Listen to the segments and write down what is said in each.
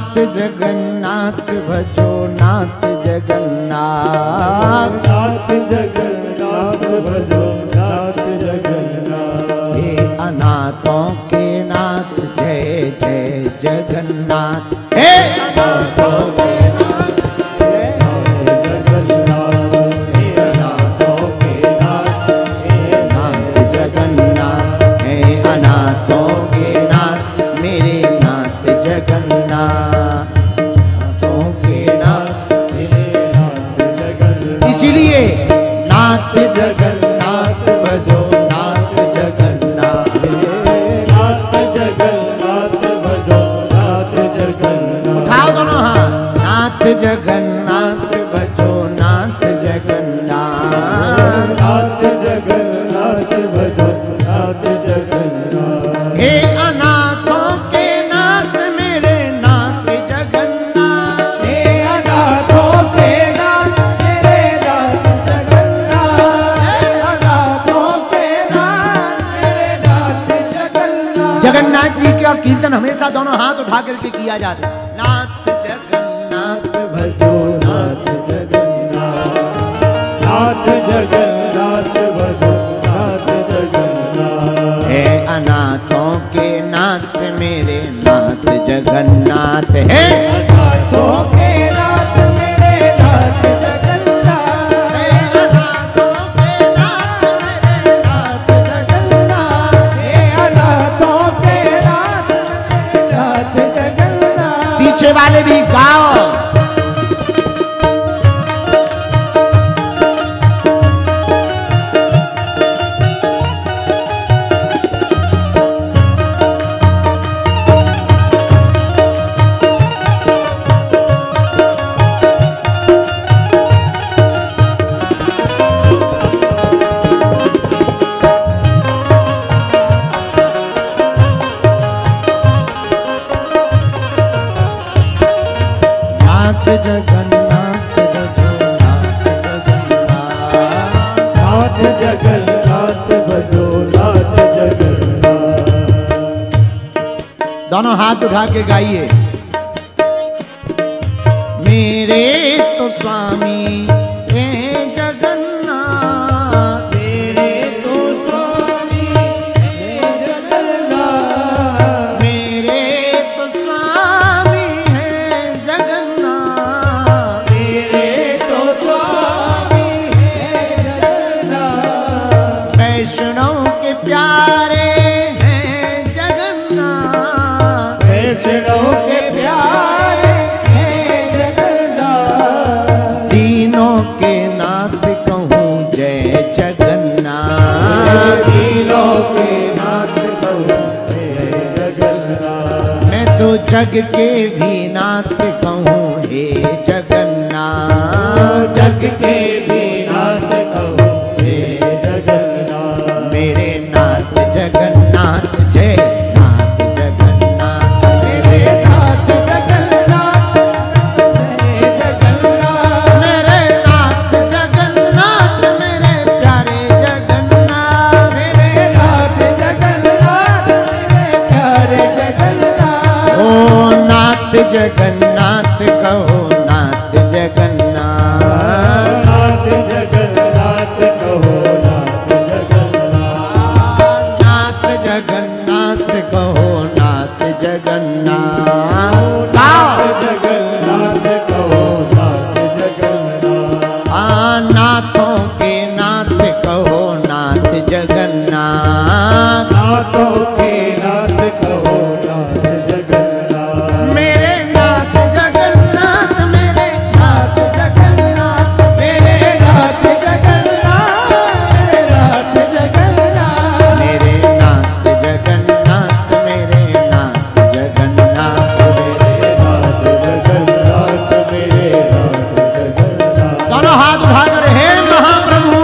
नाथ जगन्नाथ भजो नाथ जगन्नाथ, नाथ जगन्नाथ भजो नाथ जगन्नाथ। हे अनाथों के नाथ जय जय जगन्नाथ, हे अनाथों के नाथ जय जगन्नाथ, हे अनाथों के नाथ हे नाथ जगन्नाथ, हे अनाथों के नाथ मेरे नाथ जगन्नाथ, अनाथों के नाथ मेरे नाथ जगन्नाथ। इसीलिए नाथ जगन्नाथ भजो नाथ जगन्नाथ, नाथ जगन्नाथ भजो नाथ जगन्नाथ। उठाओ दोनों हाथ, नाथ जगन्नाथ भजो नाथ जगन्नाथ, नाथ जगन्नाथ भजो नाथ जगन्नाथ। हे अनाथों के नाथ मेरे नाथ जगन्नाथ, हे अनाथों के नाथ मेरे नाथ जगन्नाथ, हे अनाथों के नाथ मेरे नाथ जगन्नाथ। जगन्नाथ जी का कीर्तन हमेशा दोनों हाथ उठा करके किया जाता है। नाथ जगन्नाथ भजो नाथ जगन्नाथ, नाथ जगन्नाथ भजो नाथ जगन्नाथ। हे अनाथों के नाथ मेरे नाथ जगन्नाथ, हे अनाथों के नाथ मेरे नाथ जगन्नाथ, हे अनाथों के नाथ मेरे नाथ जगन्नाथ। हे अनाथों के नाथ मेरे नाथ जगन्नाथ। पीछे वाले भी गाओ। नाथ जगन्नाथ भजो नाथ जगन्नाथ, नाथ जगन्नाथ भजो नाथ जगन्नाथ। दोनों हाथ उठा के गाइए। मेरे तो स्वामी हे जगन्नाथ, मेरे तो स्वामी हे जगन्नाथ, मेरे तो स्वामी है जगन्नाथ, मेरे तो स्वामी हे जगन्नाथ। वैष्णव के प्यारे हैं जगन्नाथ, वैष्णव के प्यारे हैं जगन्नाथ। तीनों के नाथ कहूँ जय जगन्नाथ, तीनों के नाथ कहूँ हे जगन्नाथ। मैं तो जग के भी नाथ कहूँ हे जगन्नाथ, जग के भी नाथ कहूँ हे जगन्नाथ। मेरे नाथ जगन्नाथ जय नाथ जगन्नाथ, मेरे नाथ जगन्नाथ मेरे जगन्नाथ। मेरे नाथ जगन्नाथ मेरे प्यारे जगन्नाथ, मेरे नाथ जगन्नाथ मेरे प्यारे जगन्नाथ। ओ नाथ जगन्नाथ कहो नाथ जगन्नाथ, नाथ जगन्नाथ कहो नाथ जगन्नाथ। नाथ जगन्नाथ कहो नाथ जगन्नाथ। नाथ जगन्नाथ कहो नाथ जगन्नाथ। नाथों के नाथ कहो नाथ जगन्नाथ, नाथों के नाथ कहो नाथ जगन्नाथ। मेरे नाथ जगन्नाथ मेरे नाथ जगन्नाथ, मेरे नाथ जगन्नाथ मेरे नाथ जगन्नाथ। मेरे नाथ जगन्नाथ मेरे नाथ जगन्नाथ, मेरे नाथ जगन्नाथ मेरे नाथ जगन्नाथ। दोनों हाथ उठाकर हे महाप्रभु,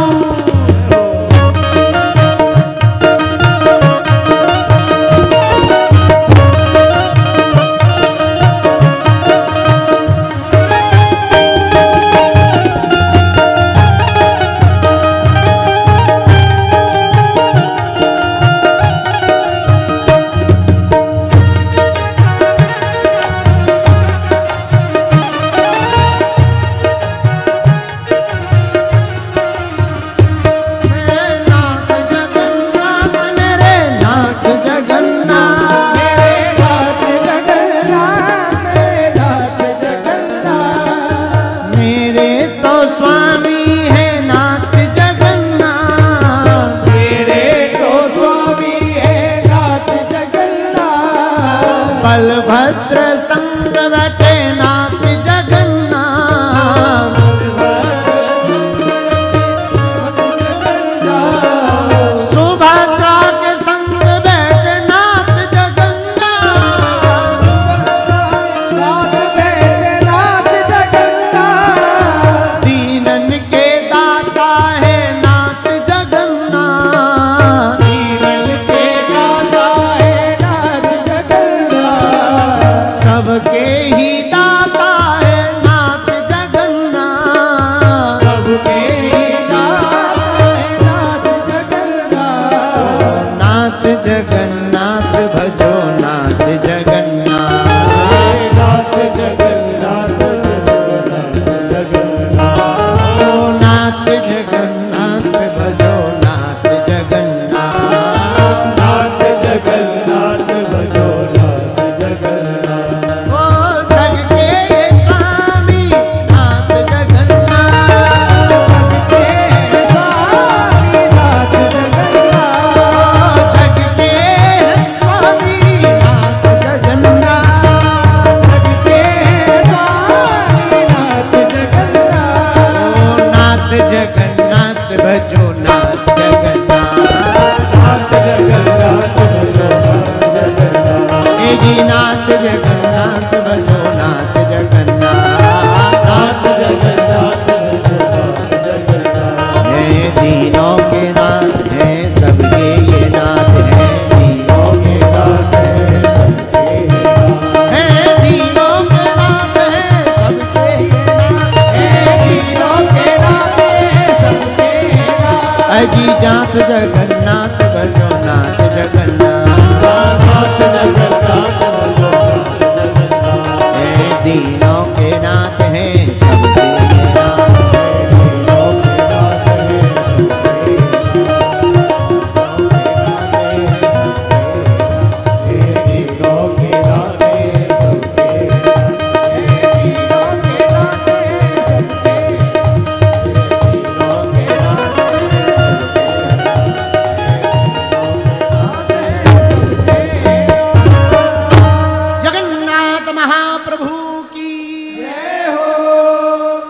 बलभद्र संग बैठे नाथ जगन्नाथ, सुभद्रा के संग बैठे नाथ जगन्नाथ, दीनन के दाता है नाथ जगन्नाथ, सबके ही दाता है नाथ जगन्नाथ, सबके ही दाता है नाथ जगन्नाथ। नाथ जगन्नाथ भजो नाथ जगन्नाथ, नाथ जगन्नाथ ओ नाथ जगन्नाथ भजो नाथ जगन्नाथ, नाथ जगन्नाथ भजो नाथ जगन्नाथ। ओ जग के स्वामी नाथ जगन्नाथ, जग के स्वामी नाथ जगन्नाथ, जग के स्वामी नाथ जगन्नाथ, जग के स्वामी नाथ जगन्नाथ। ओ नाथ जगन्नाथ भजो नाथ जगन्नाथ, नाथ जगन्नाथ भजो नाथ जगन्नाथ। हे जी नाथ जगन्नाथ भजो नाथ जगन्नाथ, नाथ जगन्नाथ भजो नाथ जगन्नाथ। हे दीनों के नाथ हैं सबके ये नाथ हैं, दीनों के नाथ हैं सबके ये नाथ हैं, दीनों के नाथ हैं सबके ये नाथ हैं, दीनों के नाथ हैं सबके ये नाथ। अजी जात जगन्नाथ भजो नाथ जगन्नाथ, नाथ जगन्नाथ भजो नाथ जगन्नाथ। हे दीनों के नाथ हैं सबके ये नाथ हैं, दीनों के नाथ हैं सबके ये नाथ। हे दीनों के नाथ हैं सबके ये नाथ, हे दीनों के नाथ हैं सबके, हे दीनों के नाथ हैं जगन्नाथ महाप्रभु की जय हो,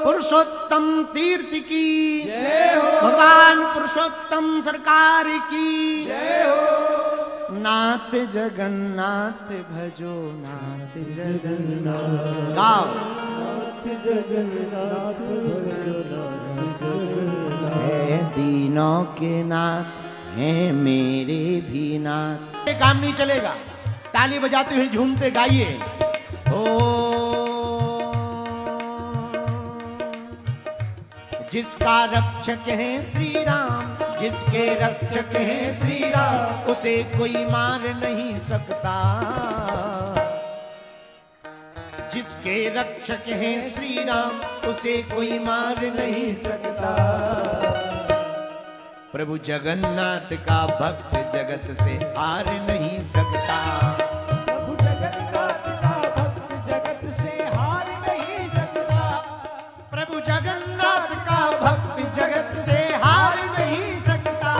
पुरुषोत्तम तीर्थ की जय हो, भगवान पुरुषोत्तम सरकार की जय हो। नाथ जगन्नाथ भजो नाथ जगन्नाथ, गाओ नाथ जगन्नाथ भजो नाथ जगन्नाथ। हे दीनों के नाथ हैं मेरे भी नाथ। ये काम नहीं चलेगा, ताली बजाते हुए झूमते गाइए। ओ जिसका रक्षक है श्री राम, जिसके रक्षक है श्री राम, उसे कोई मार नहीं सकता। जिसके रक्षक है श्री राम, उसे कोई मार नहीं सकता। प्रभु जगन्नाथ का भक्त जगत से हार नहीं सकता। प्रभु जगन्नाथ का भक्त जगत से हार नहीं सकता। प्रभु जगन्नाथ का भक्त जगत से हार नहीं सकता।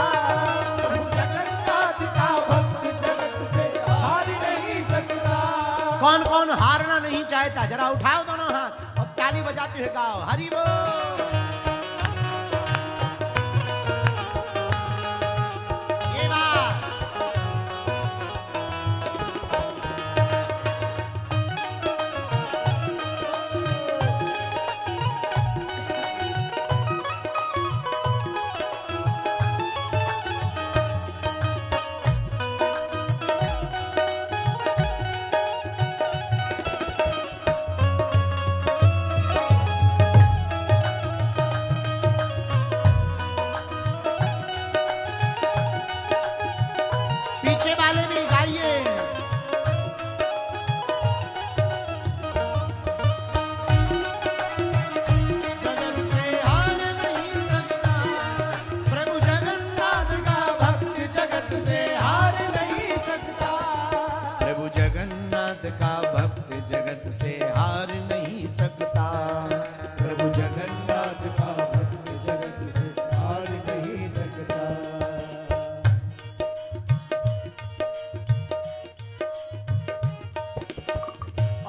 प्रभु जगन्नाथ का भक्त जगत से हार नहीं सकता। कौन कौन हारना नहीं चाहता? जरा उठाओ दोनों हाथ और ताली बजाते हुए गाओ हरि बोल।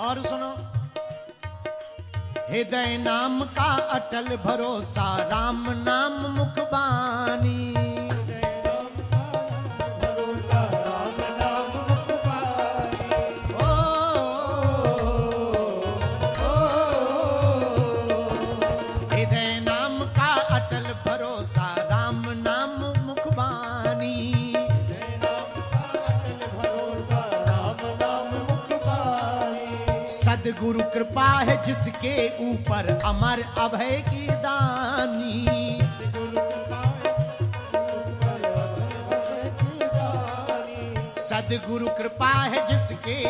और सुनो, हृदय नाम का अटल भरोसा, राम नाम मुखबानी। हृदय नाम का अटल भरोसा, राम नाम मुखबानी। सदगुरु कृपा है जिसके ऊपर, अमर अभय की दानी। सदगुरु कृपा है जिसके